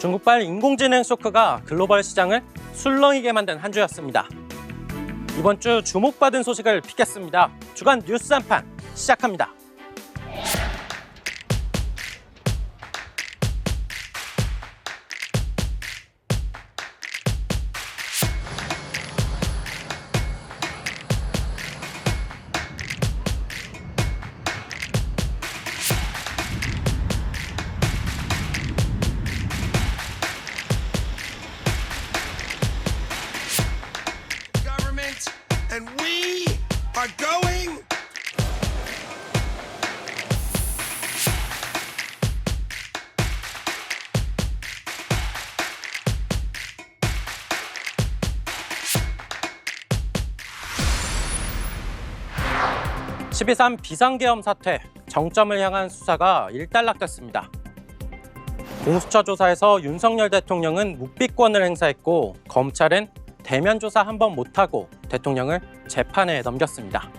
중국발 인공지능 쇼크가 글로벌 시장을 술렁이게 만든 한 주였습니다. 이번 주 주목받은 소식을 픽했습니다. 주간 뉴스 한판 시작합니다. And we are going. (12.3) 비상계엄 사태, 정점을 향한 수사가 일단락됐습니다. 공수처 조사에서 윤석열 대통령은 묵비권을 행사했고 검찰은 대면 조사 한 번 못하고 대통령을 재판에 넘겼습니다.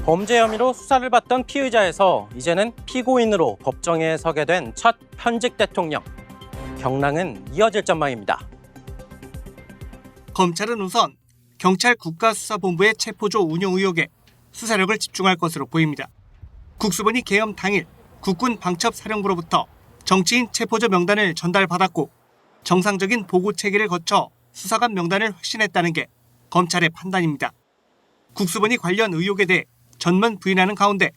범죄 혐의로 수사를 받던 피의자에서 이제는 피고인으로 법정에 서게 된 첫 현직 대통령. 경랑은 이어질 전망입니다. 검찰은 우선 경찰 국가수사본부의 체포조 운영 의혹에 수사력을 집중할 것으로 보입니다. 국수본이 계엄 당일 국군 방첩사령부로부터 정치인 체포조 명단을 전달받았고 정상적인 보고 체계를 거쳐 수사관 명단을 확신했다는 게 검찰의 판단입니다. 국수본이 관련 의혹에 대해 전면 부인하는 가운데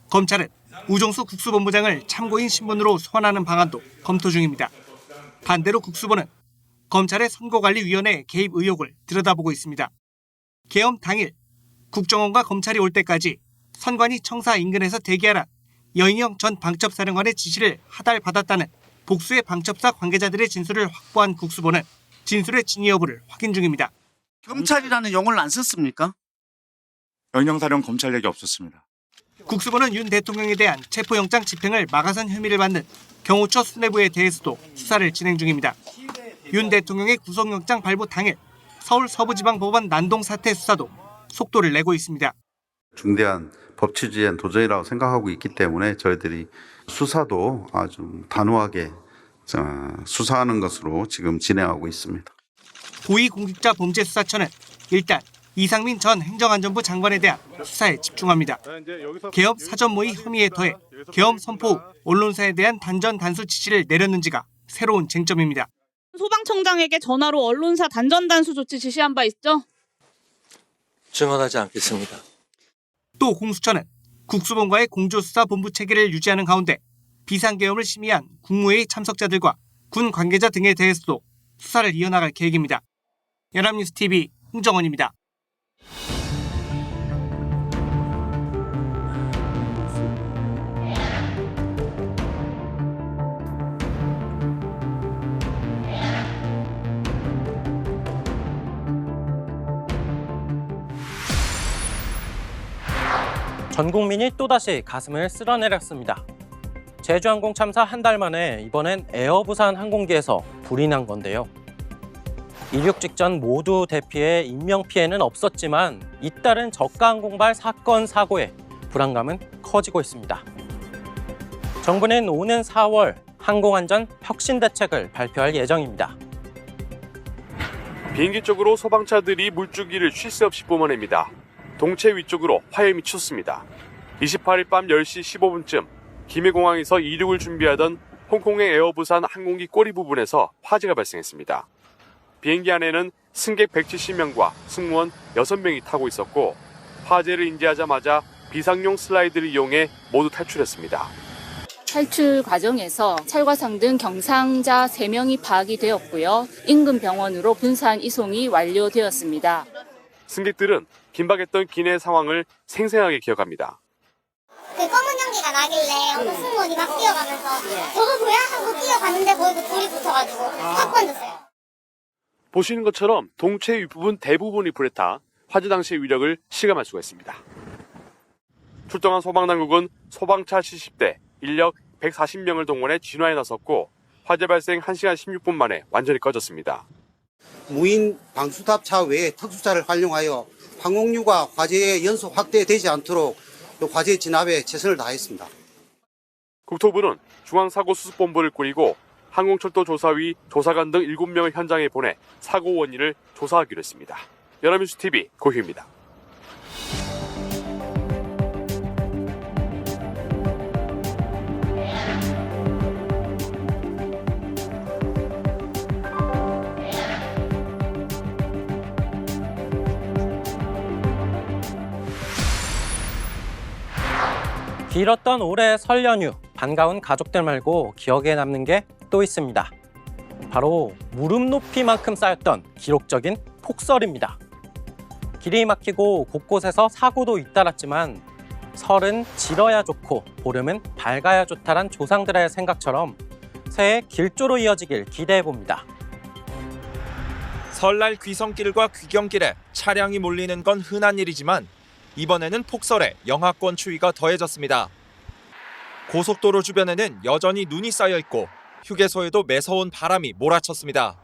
검찰은 우종수 국수본부장을 참고인 신분으로 소환하는 방안도 검토 중입니다. 반대로 국수본은 검찰의 선거관리위원회 개입 의혹을 들여다보고 있습니다. 계엄 당일 국정원과 검찰이 올 때까지 선관위 청사 인근에서 대기하라 여인영 전 방첩사령관의 지시를 하달받았다는 복수의 방첩사 관계자들의 진술을 확보한 국수본은 진술의 진위 여부를 확인 중입니다. 검찰이라는 용어를 안 썼습니까? 영영사령 검찰 얘기 없었습니다. 국수본은 윤 대통령에 대한 체포영장 집행을 막아선 혐의를 받는 경호처 수뇌부에 대해서도 수사를 진행 중입니다. 윤 대통령의 구속영장 발부 당일 서울 서부지방법원 난동 사태 수사도 속도를 내고 있습니다. 중대한 법 취지엔 도전이라고 생각하고 있기 때문에 저희들이 수사도 아주 단호하게 수사하는 것으로 지금 진행하고 있습니다. 고위공직자범죄수사처는 일단 이상민 전 행정안전부 장관에 대한 수사에 집중합니다. 계엄 사전 모의 혐의에 더해 계엄 선포 후 언론사에 대한 단전 단수 지시를 내렸는지가 새로운 쟁점입니다. 소방청장에게 전화로 언론사 단전 단수 조치 지시한 바 있죠? 증언하지 않겠습니다. 또 공수처는 국수본과의 공조수사본부 체계를 유지하는 가운데 비상계엄을 심의한 국무회의 참석자들과 군 관계자 등에 대해서도 수사를 이어나갈 계획입니다. 연합뉴스TV 홍정원입니다. 전 국민이 또다시 가슴을 쓸어내렸습니다. 제주항공 참사 한 달 만에 이번엔 에어부산 항공기에서 불이 난 건데요. 이륙 직전 모두 대피해 인명피해는 없었지만 잇따른 저가항공발 사건 사고에 불안감은 커지고 있습니다. 정부는 오는 4월 항공안전 혁신대책을 발표할 예정입니다. 비행기 쪽으로 소방차들이 물줄기를 쉴 새 없이 뿜어냅니다. 동체 위쪽으로 화염이 쳤습니다. 28일 밤 10시 15분쯤 김해공항에서 이륙을 준비하던 홍콩의 에어부산 항공기 꼬리 부분에서 화재가 발생했습니다. 비행기 안에는 승객 170명과 승무원 6명이 타고 있었고 화재를 인지하자마자 비상용 슬라이드를 이용해 모두 탈출했습니다. 탈출 과정에서 찰과상 등 경상자 3명이 파악이 되었고요. 인근 병원으로 분산 이송이 완료되었습니다. 승객들은 긴박했던 기내 상황을 생생하게 기억합니다. 그 검은 연기가 나길래 어느 승무원이 막 뛰어가면서 저거 뭐야? 하고 뛰어갔는데 거기서 불이 붙어가지고 확 번졌어요. 보시는 것처럼 동체 윗부분 대부분이 불에 타 화재 당시의 위력을 실감할 수가 있습니다. 출동한 소방당국은 소방차 70대, 인력 140명을 동원해 진화에 나섰고 화재 발생 1시간 16분 만에 완전히 꺼졌습니다. 무인 방수탑차 외에 특수차를 활용하여 항공유가 화재의 연소 확대되지 않도록 화재 진압에 최선을 다했습니다. 국토부는 중앙사고수습본부를 꾸리고 항공철도 조사위 조사관 등 7명을 현장에 보내 사고 원인을 조사하기로 했습니다. 연합뉴스TV 고희입니다. 길었던 올해 설 연휴, 반가운 가족들 말고 기억에 남는 게 또 있습니다. 바로 무릎 높이만큼 쌓였던 기록적인 폭설입니다. 길이 막히고 곳곳에서 사고도 잇따랐지만 설은 질어야 좋고 보름은 밝아야 좋다란 조상들의 생각처럼 새해 길조로 이어지길 기대해봅니다. 설날 귀성길과 귀경길에 차량이 몰리는 건 흔한 일이지만 이번에는 폭설에 영하권 추위가 더해졌습니다. 고속도로 주변에는 여전히 눈이 쌓여 있고 휴게소에도 매서운 바람이 몰아쳤습니다.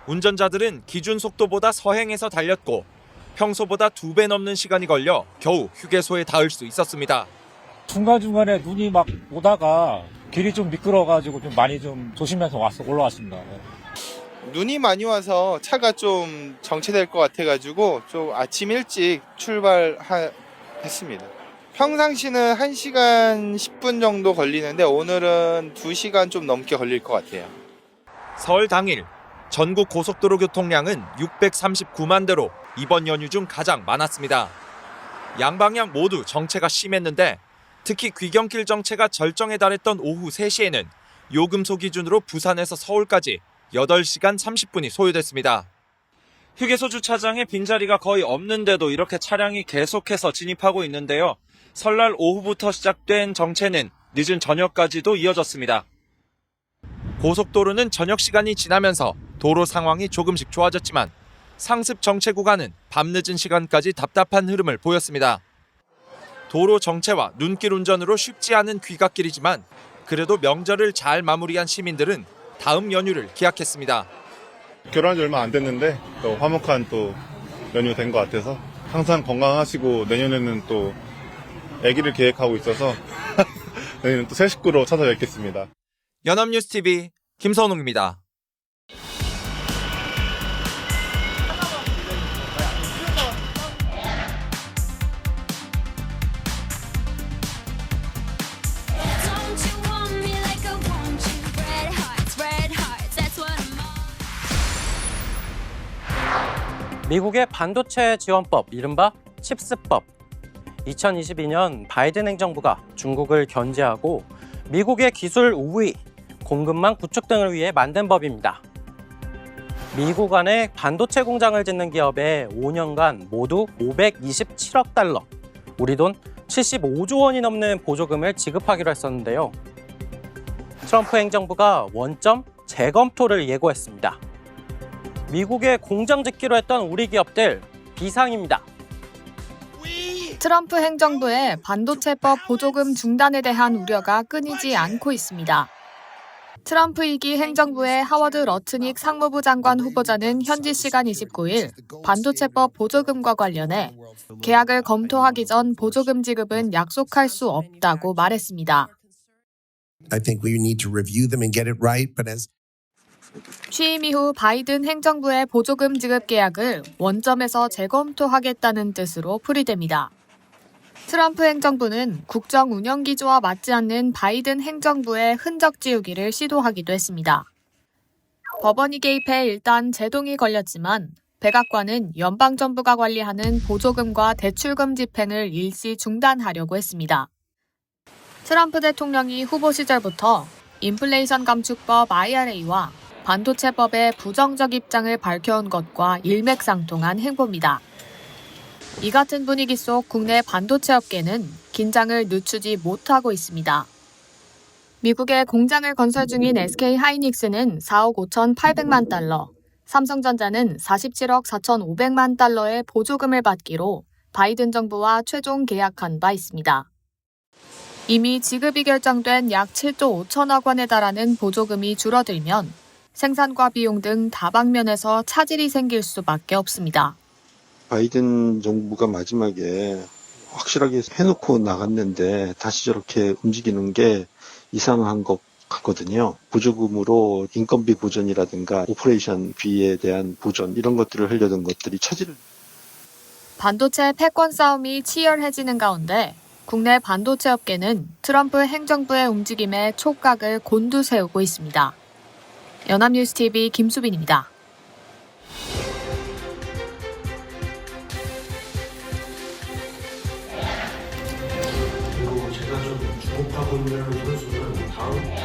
운전자들은 기준 속도보다 서행해서 달렸고 평소보다 2배 넘는 시간이 걸려 겨우 휴게소에 닿을 수 있었습니다. 중간중간에 눈이 막 오다가 길이 좀 미끄러워가지고 좀 많이 좀 조심해서 올라왔습니다. 눈이 많이 와서 차가 좀 정체될 것 같아가지고 좀 아침 일찍 출발했습니다. 평상시는 1시간 10분 정도 걸리는데 오늘은 2시간 좀 넘게 걸릴 것 같아요. 설 당일 전국 고속도로 교통량은 639만 대로 이번 연휴 중 가장 많았습니다. 양방향 모두 정체가 심했는데 특히 귀경길 정체가 절정에 달했던 오후 3시에는 요금소 기준으로 부산에서 서울까지 8시간 30분이 소요됐습니다. 휴게소 주차장에 빈자리가 거의 없는데도 이렇게 차량이 계속해서 진입하고 있는데요. 설날 오후부터 시작된 정체는 늦은 저녁까지도 이어졌습니다. 고속도로는 저녁 시간이 지나면서 도로 상황이 조금씩 좋아졌지만 상습 정체 구간은 밤늦은 시간까지 답답한 흐름을 보였습니다. 도로 정체와 눈길 운전으로 쉽지 않은 귀갓길이지만 그래도 명절을 잘 마무리한 시민들은 다음 연휴를 기약했습니다. 결혼한 지 얼마 안 됐는데 또 화목한 또 연휴 된 것 같아서 항상 건강하시고 내년에는 또 아기를 계획하고 있어서 내년에는 또 새 식구로 찾아뵙겠습니다. 연합뉴스TV 김선웅입니다. 미국의 반도체 지원법, 이른바 칩스법. 2022년 바이든 행정부가 중국을 견제하고 미국의 기술 우위, 공급망 구축 등을 위해 만든 법입니다. 미국 안에 반도체 공장을 짓는 기업에 5년간 모두 527억 달러, 우리 돈 75조 원이 넘는 보조금을 지급하기로 했었는데요. 트럼프 행정부가 원점 재검토를 예고했습니다. 미국에 공장 짓기로 했던 우리 기업들 비상입니다. 트럼프 행정부의 반도체법 보조금 중단에 대한 우려가 끊이지 않고 있습니다. 트럼프 2기 행정부의 하워드 러트닉 상무부 장관 후보자는 현지 시간 29일 반도체법 보조금과 관련해 계약을 검토하기 전 보조금 지급은 약속할 수 없다고 말했습니다. I think we need to review them and get it right, but as 취임 이후 바이든 행정부의 보조금 지급 계약을 원점에서 재검토하겠다는 뜻으로 풀이됩니다. 트럼프 행정부는 국정 운영 기조와 맞지 않는 바이든 행정부의 흔적 지우기를 시도하기도 했습니다. 법원이 개입해 일단 제동이 걸렸지만 백악관은 연방정부가 관리하는 보조금과 대출금 집행을 일시 중단하려고 했습니다. 트럼프 대통령이 후보 시절부터 인플레이션 감축법 IRA와 반도체법의 부정적 입장을 밝혀온 것과 일맥상통한 행보입니다. 이 같은 분위기 속 국내 반도체 업계는 긴장을 늦추지 못하고 있습니다. 미국에 공장을 건설 중인 SK 하이닉스는 4억 5,800만 달러, 삼성전자는 47억 4,500만 달러의 보조금을 받기로 바이든 정부와 최종 계약한 바 있습니다. 이미 지급이 결정된 약 7조 5천억 원에 달하는 보조금이 줄어들면 생산과 비용 등 다방면에서 차질이 생길 수밖에 없습니다. 바이든 정부가 마지막에 확실하게 해놓고 나갔는데 다시 저렇게 움직이는 게 이상한 것 같거든요. 보조금으로 인건비 보전이라든가 오퍼레이션비에 대한 보전 이런 것들을 하려던 것들이 차질을. 반도체 패권 싸움이 치열해지는 가운데 국내 반도체 업계는 트럼프 행정부의 움직임에 촉각을 곤두세우고 있습니다. 연합뉴스TV 김수빈입니다. 그리고 제가 좀 주목하고 있는 선수는 다음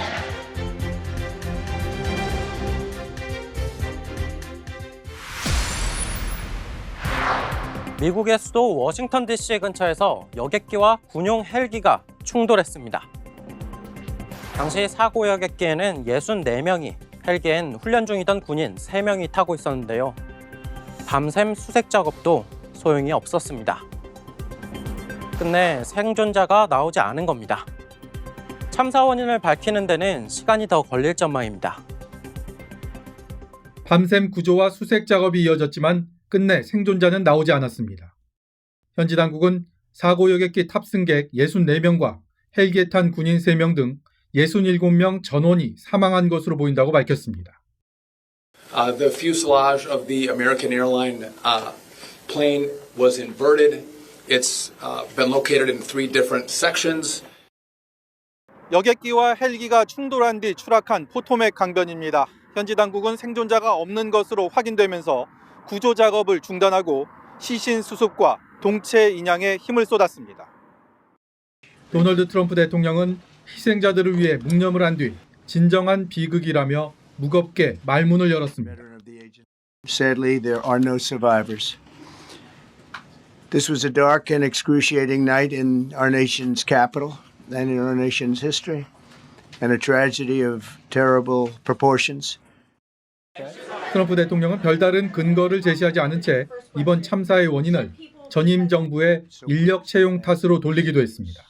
미국의 수도 워싱턴 DC 근처에서 여객기와 군용 헬기가 충돌했습니다. 당시 사고 여객기에는 64명이, 헬기엔 훈련 중이던 군인 3명이 타고 있었는데요. 밤샘 수색 작업도 소용이 없었습니다. 끝내 생존자가 나오지 않은 겁니다. 참사 원인을 밝히는 데는 시간이 더 걸릴 전망입니다. 밤샘 구조와 수색 작업이 이어졌지만 끝내 생존자는 나오지 않았습니다. 현지 당국은 사고 여객기 탑승객 64명과 헬기에 탄 군인 3명 등 67명 전원이 사망한 것으로 보인다고 밝혔습니다. The fuselage of the American airline plane was inverted. It's been located in 3 different sections. 여객기와 헬기가 충돌한 뒤 추락한 포토맥 강변입니다. 현지 당국은 생존자가 없는 것으로 확인되면서 구조 작업을 중단하고 시신 수습과 동체 인양에 힘을 쏟았습니다. 도널드 트럼프 대통령은 희생자들을 위해 묵념을 한 뒤 진정한 비극이라며 무겁게 말문을 열었습니다. Sadly, there are no survivors. This was a dark and excruciating night in our nation's capital and in our nation's history, and a tragedy of terrible proportions. 트럼프 대통령은 별다른 근거를 제시하지 않은 채 이번 참사의 원인을 전임 정부의 인력 채용 탓으로 돌리기도 했습니다.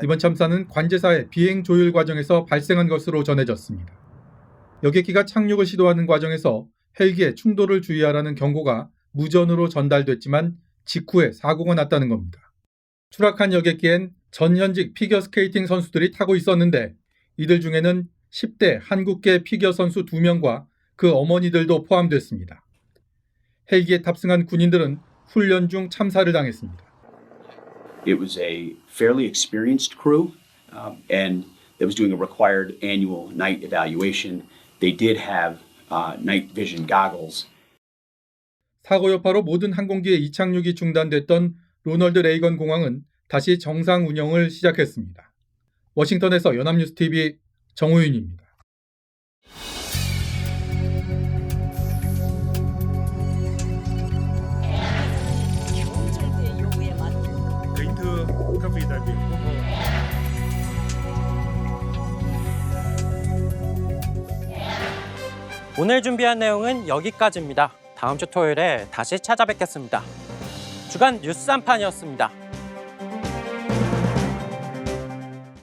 이번 참사는 관제사의 비행 조율 과정에서 발생한 것으로 전해졌습니다. 여객기가 착륙을 시도하는 과정에서 헬기에 충돌을 주의하라는 경고가 무전으로 전달됐지만 직후에 사고가 났다는 겁니다. 추락한 여객기엔 전현직 피겨스케이팅 선수들이 타고 있었는데 이들 중에는 10대 한국계 피겨 선수 2명과 그 어머니들도 포함됐습니다. 헬기에 탑승한 군인들은 훈련 중 참사를 당했습니다. It was a fairly experienced crew, and that was doing a required annual night evaluation. They did have night vision goggles. 사고 여파로 모든 항공기의 이착륙이 중단됐던 로널드 레이건 공항은 다시 정상 운영을 시작했습니다. 워싱턴에서 연합뉴스TV 정우윤입니다. 오늘 준비한 내용은 여기까지입니다. 다음 주 토요일에 다시 찾아뵙겠습니다. 주간 뉴스 한판이었습니다.